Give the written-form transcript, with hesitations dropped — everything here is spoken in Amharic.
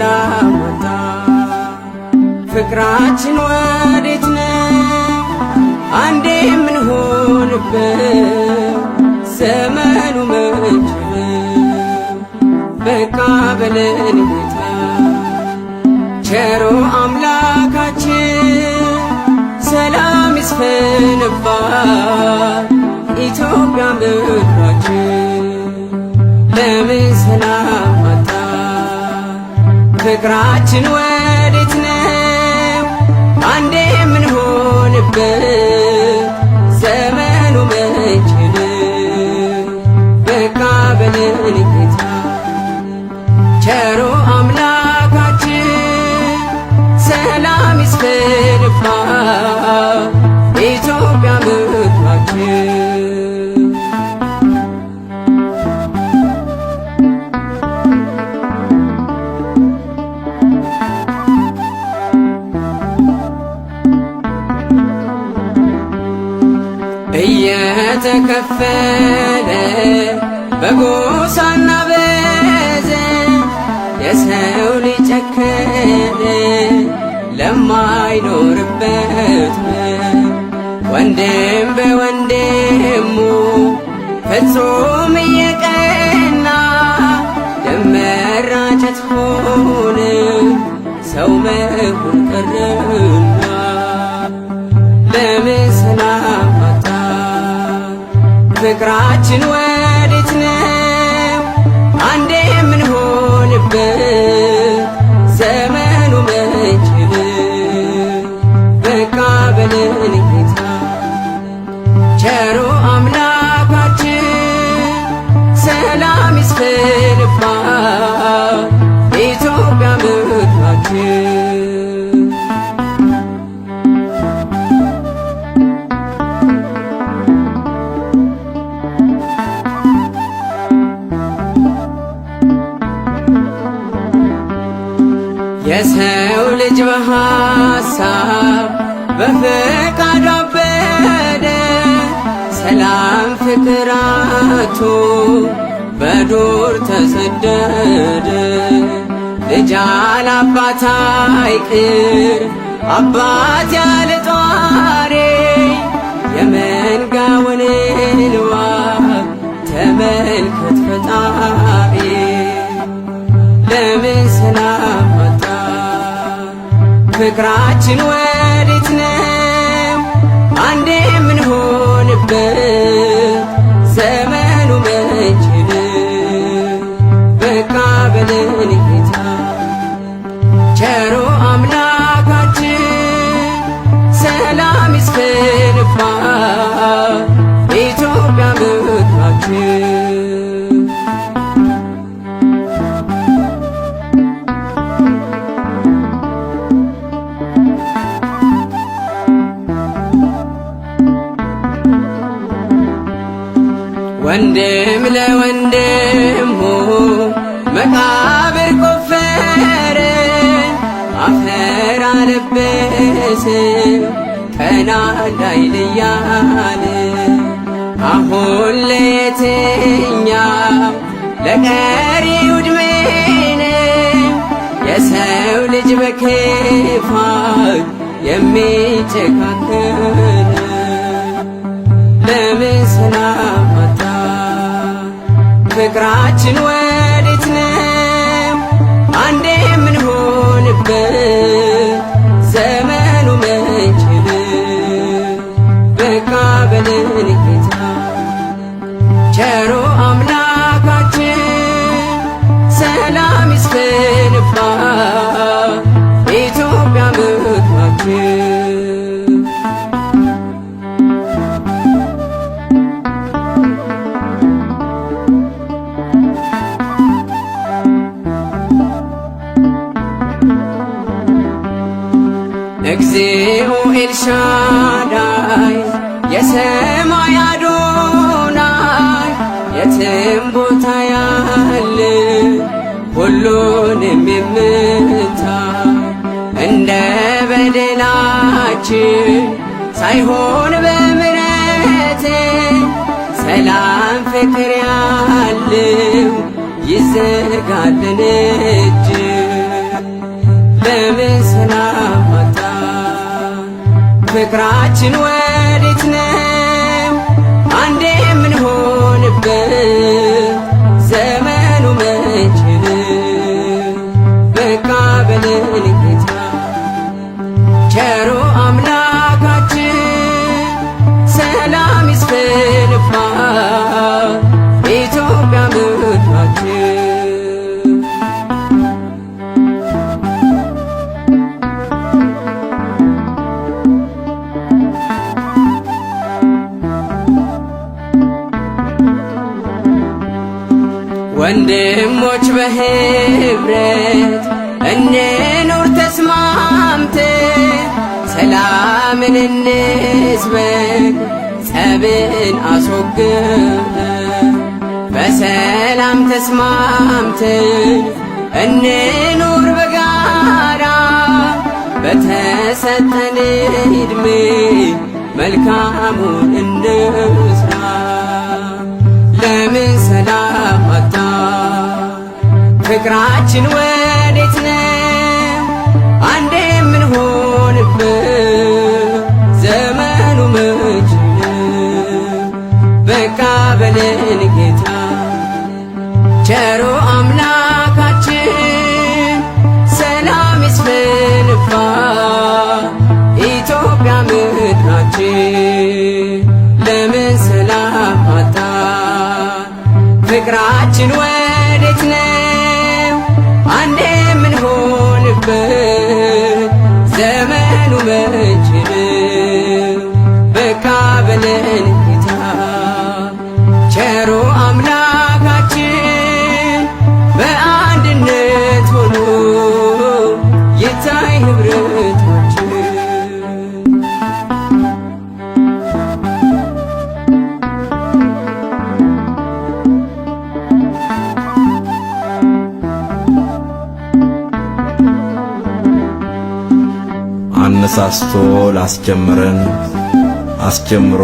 ሰላም አጣ ፍቅራችን ወዴት ነው አንዴ የምንሆንበት ዘመኑ መች ነው በቃ በለን ጌታ ቸሮ አምላካችን ሰላም ይስፈንባት ኢትዮጵያ ምድራችን ለምን ሰላም አጣ ፍቅራችን ወዴት ነው አንዴ የምንሆንበት ዘመኑ መች ነው በቃ በለን ጌታ ቸሮ አምላካችን ሰላም ይስፈንባት ኢትዮጵያ ምድራችን እየተከፈለ በጎሳና በዘር የሰው ልጅ ጨከነ ለማይኖርበት ወንድም በወንድሙ ፍጹም እየቀና ደም መራጨት ሆነ ሰው መሆን ቀረና ለምን ሰላም አጣ ፍቅራችን ወዴት ነው አንዴ የምንሆንበት ዘመኑ መች ነው በቃ በለን ጌታ ቸሮ አምላካችን ሰላም ይስፈንባት ኢትዮጵያ ምድራችን የሰው ልጅ በሐሳብ በፈቃዱ አበደ ሰላም ፍቅር አጥቶ በዱር ተሰደደ ልጅ አለአባት አይቅር አባት ያለ ጧሪ የመንጋውን እንባ ተመልከት ፈጣሪ ለምን ሰላም አጣ ፍቅራችን ወዴት ነው አንዴ የምንሆንበት ዘመኑ መች ነው በቃ በለን ጌታ ቸሮ አምላካችን ሰላም ይስፈንባት ኢትዮጵያ ምድራችን ወንድም ለወንድሙ መቃብር ቆፈረ አፈር አለበሰ ቀና እንዳይል እያለ አሁን ለየትኛው ለቀሪው ዕድሜ ነው የሰው ልጅ በክፋት የሚጨካከን ለምን ሰላም አጣ ፍቅራችን ወዴት ነው አንዴ የምንሆንበት ዘመኑ መች ነው በቃ በለን ጌታ ቸሮ አምላካችን ሰላም ይስፈንባት ኢትዮጵያ ምድራችን እግዚኦ ኤልሻዳይ የሰማይ አዶናይ የትም ቦታ ያለ ሁሉንም የምታይ እንደ በደላችን ሳይሆን በምሕረት ሰላም ፍቅር ያለው ይዘርጋልን እጅ ሰላም አጣን። ፍቅራችን ወዴት ነው አንዴ የምንሆንበት ዘመኑ መቼ ነው? በቃ በለን ጌታ ቸሩ አምላካችን ሰላም ይስፈንባት ኢትዮጵያ ምድራችን። ወንድሞች በህብረት እንኑር ተስማምተን ሰላምን እንስበክ ጸብን አስወግደን በሰላም ተስማምተን እንኑር በጋራ በተሰጠን ዕድሜ መልካሙን እንስራ። ለምን ሰላም አጣን? ፍቅራችን ወዴት ነው አንዴ የምንሆንበት ዘመኑ መቼ ነው? በቃ በለን ጌታ ቸሩ አምላካችን ሰላም ይስፈንባት ኢትዮጵያ ምድራችን። ለምን ሰላም አጣን? ፍቅራችን ወዴት ነው አንዴ የምንሆንበት ዘመኑ መቼ ነው? በቃ በለን ጌታ ቸሩ አምላካችን በአንድነት ሆኖ ይታይ ህብረታችን። አነሳስቶ ላስጀምረን አስጀምሮ